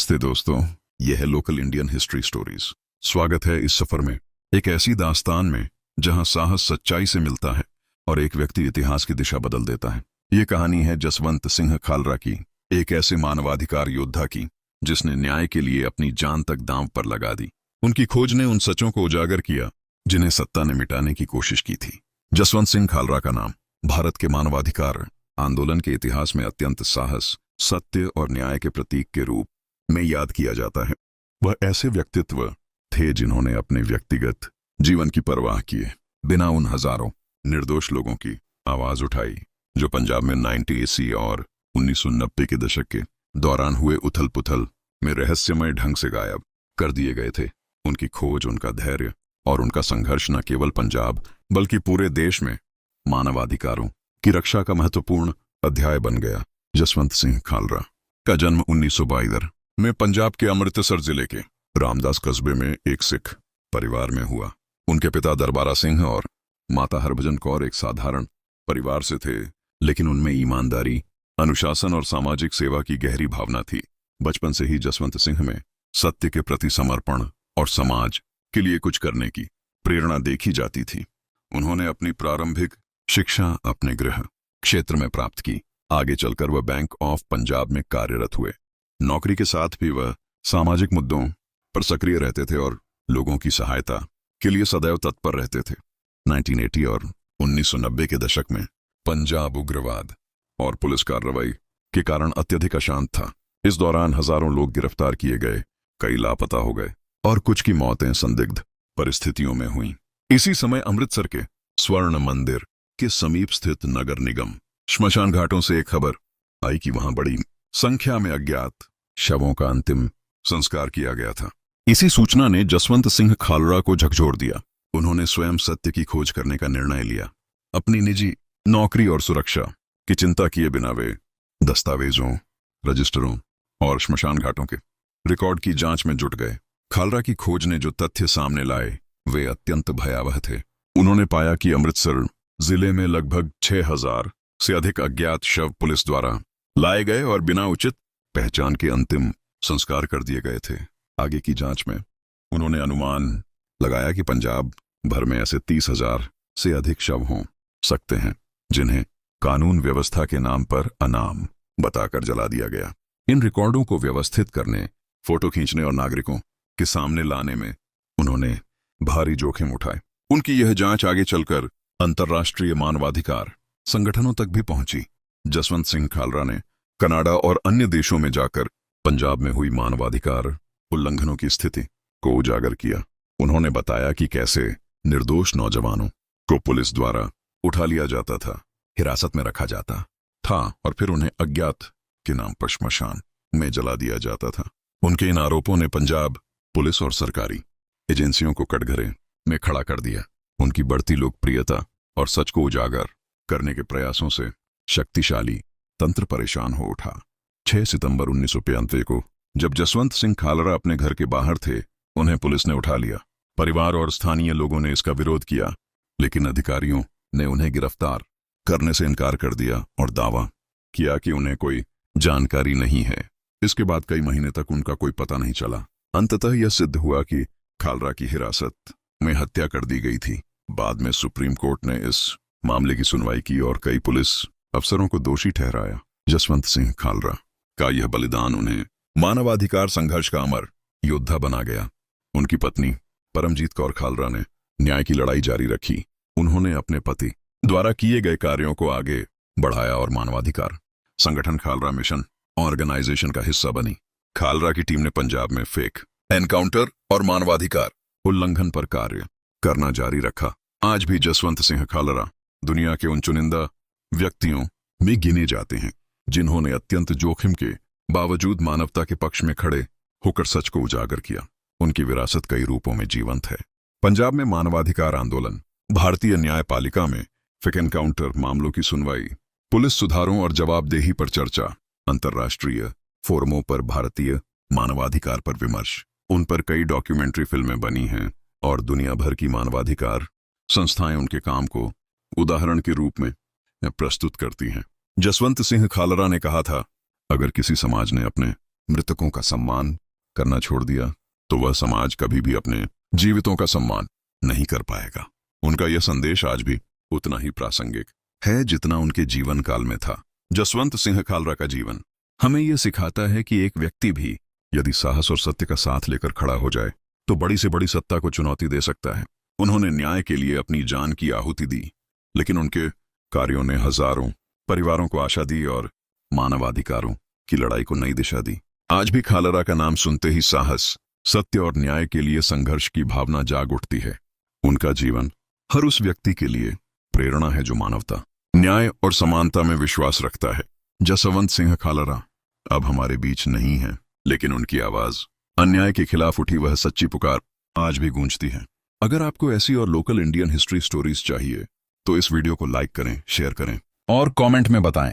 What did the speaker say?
नमस्ते दोस्तों, यह है लोकल इंडियन हिस्ट्री स्टोरीज। स्वागत है इस सफर में, एक ऐसी दास्तान में जहां साहस सच्चाई से मिलता है और एक व्यक्ति इतिहास की दिशा बदल देता है। ये कहानी है जसवंत सिंह खालरा की, एक ऐसे मानवाधिकार योद्धा की जिसने न्याय के लिए अपनी जान तक दांव पर लगा दी। उनकी खोज ने उन सचों को उजागर किया जिन्हें सत्ता ने मिटाने की कोशिश की थी। जसवंत सिंह खालरा का नाम भारत के मानवाधिकार आंदोलन के इतिहास में अत्यंत साहस, सत्य और न्याय के प्रतीक के रूप में याद किया जाता है। वह ऐसे व्यक्तित्व थे जिन्होंने अपने व्यक्तिगत जीवन की परवाह किए बिना उन हजारों निर्दोष लोगों की आवाज उठाई जो पंजाब में 1980 और 1990 के दशक के दौरान हुए उथल पुथल में रहस्यमय ढंग से गायब कर दिए गए थे। उनकी खोज, उनका धैर्य और उनका संघर्ष न केवल पंजाब बल्कि पूरे देश में मानवाधिकारों की रक्षा का महत्वपूर्ण अध्याय बन गया। जसवंत सिंह खालरा का जन्म 1922 में पंजाब के अमृतसर जिले के रामदास कस्बे में एक सिख परिवार में हुआ। उनके पिता दरबारा सिंह और माता हरभजन कौर एक साधारण परिवार से थे, लेकिन उनमें ईमानदारी, अनुशासन और सामाजिक सेवा की गहरी भावना थी। बचपन से ही जसवंत सिंह में सत्य के प्रति समर्पण और समाज के लिए कुछ करने की प्रेरणा देखी जाती थी। उन्होंने अपनी प्रारंभिक शिक्षा अपने गृह क्षेत्र में प्राप्त की। आगे चलकर वह बैंक ऑफ पंजाब में कार्यरत हुए। नौकरी के साथ भी वह सामाजिक मुद्दों पर सक्रिय रहते थे और लोगों की सहायता के लिए सदैव तत्पर रहते थे। 1980 और 1990 के दशक में पंजाब उग्रवाद और पुलिस कार्रवाई के कारण अत्यधिक अशांत था। इस दौरान हजारों लोग गिरफ्तार किए गए, कई लापता हो गए और कुछ की मौतें संदिग्ध परिस्थितियों में हुईं। इसी समय अमृतसर के स्वर्ण मंदिर के समीप स्थित नगर निगम श्मशान घाटों से एक खबर आई कि वहां बड़ी संख्या में अज्ञात शवों का अंतिम संस्कार किया गया था। इसी सूचना ने जसवंत सिंह खालरा को झकझोर दिया। उन्होंने स्वयं सत्य की खोज करने का निर्णय लिया। अपनी निजी नौकरी और सुरक्षा की चिंता किए बिना वे दस्तावेजों, रजिस्टरों और श्मशान घाटों के रिकॉर्ड की जांच में जुट गए। खालरा की खोज ने जो तथ्य सामने लाए वे अत्यंत भयावह थे। उन्होंने पाया कि अमृतसर जिले में लगभग 6000 से अधिक अज्ञात शव पुलिस द्वारा लाए गए और बिना उचित पहचान के अंतिम संस्कार कर दिए गए थे। आगे की जांच में उन्होंने अनुमान लगाया कि पंजाब भर में ऐसे 30,000 से अधिक शव हो सकते हैं जिन्हें कानून व्यवस्था के नाम पर अनाम बताकर जला दिया गया। इन रिकॉर्डों को व्यवस्थित करने, फोटो खींचने और नागरिकों के सामने लाने में उन्होंने भारी जोखिम उठाए। उनकी यह जांच आगे चलकर अंतर्राष्ट्रीय मानवाधिकार संगठनों तक भी पहुंची। जसवंत सिंह खालरा ने कनाडा और अन्य देशों में जाकर पंजाब में हुई मानवाधिकार उल्लंघनों की स्थिति को उजागर किया। उन्होंने बताया कि कैसे निर्दोष नौजवानों को पुलिस द्वारा उठा लिया जाता था, हिरासत में रखा जाता था और फिर उन्हें अज्ञात के नाम पर श्मशान में जला दिया जाता था। उनके इन आरोपों ने पंजाब पुलिस और सरकारी एजेंसियों को कटघरे में खड़ा कर दिया। उनकी बढ़ती लोकप्रियता और सच को उजागर करने के प्रयासों से शक्तिशाली तंत्र परेशान हो उठा। 6 सितंबर 1995 को जब जसवंत सिंह खालरा अपने घर के बाहर थे, उन्हें पुलिस ने उठा लिया। परिवार और स्थानीय लोगों ने इसका विरोध किया, लेकिन अधिकारियों ने उन्हें गिरफ्तार करने से इनकार कर दिया और दावा किया कि उन्हें कोई जानकारी नहीं है। इसके बाद कई महीने तक उनका कोई पता नहीं चला। अंततः यह सिद्ध हुआ कि खालरा की हिरासत में हत्या कर दी गई थी। बाद में सुप्रीम कोर्ट ने इस मामले की सुनवाई की और कई पुलिस अफसरों को दोषी ठहराया। जसवंत सिंह खालरा का यह बलिदान उन्हें मानवाधिकार संघर्ष का अमर योद्धा बना गया। उनकी पत्नी परमजीत कौर खालरा ने न्याय की लड़ाई जारी रखी। उन्होंने अपने पति द्वारा किए गए कार्यों को आगे बढ़ाया और मानवाधिकार संगठन खालरा मिशन ऑर्गेनाइजेशन का हिस्सा बनी। खालरा की टीम ने पंजाब में फेक एनकाउंटर और मानवाधिकार उल्लंघन पर कार्य करना जारी रखा। आज भी जसवंत सिंह खालरा दुनिया के उन चुनिंदा व्यक्तियों में गिने जाते हैं जिन्होंने अत्यंत जोखिम के बावजूद मानवता के पक्ष में खड़े होकर सच को उजागर किया। उनकी विरासत कई रूपों में जीवंत है। पंजाब में मानवाधिकार आंदोलन, भारतीय न्यायपालिका में फेक एनकाउंटर मामलों की सुनवाई, पुलिस सुधारों और जवाबदेही पर चर्चा, अंतर्राष्ट्रीय फोरमों पर भारतीय मानवाधिकार पर विमर्श। उन पर कई डॉक्यूमेंट्री फिल्में बनी हैं और दुनिया भर की मानवाधिकार संस्थाएं उनके काम को उदाहरण के रूप में प्रस्तुत करती हैं। जसवंत सिंह खालरा ने कहा था, अगर किसी समाज ने अपने मृतकों का सम्मान करना छोड़ दिया तो वह समाज कभी भी अपने जीवितों का सम्मान नहीं कर पाएगा। उनका यह संदेश आज भी उतना ही प्रासंगिक है जितना उनके जीवन काल में था। जसवंत सिंह खालरा का जीवन हमें यह सिखाता है कि एक व्यक्ति भी यदि साहस और सत्य का साथ लेकर खड़ा हो जाए तो बड़ी से बड़ी सत्ता को चुनौती दे सकता है। उन्होंने न्याय के लिए अपनी जान की आहुति दी, लेकिन उनके कार्यों ने हजारों परिवारों को आशा दी और मानवाधिकारों की लड़ाई को नई दिशा दी। आज भी खालरा का नाम सुनते ही साहस, सत्य और न्याय के लिए संघर्ष की भावना जाग उठती है। उनका जीवन हर उस व्यक्ति के लिए प्रेरणा है जो मानवता, न्याय और समानता में विश्वास रखता है। जसवंत सिंह खालरा अब हमारे बीच नहीं है, लेकिन उनकी आवाज, अन्याय के खिलाफ उठी वह सच्ची पुकार आज भी गूंजती है। अगर आपको ऐसी और लोकल इंडियन हिस्ट्री स्टोरीज चाहिए तो इस वीडियो को लाइक करें, शेयर करें और कमेंट में बताएं।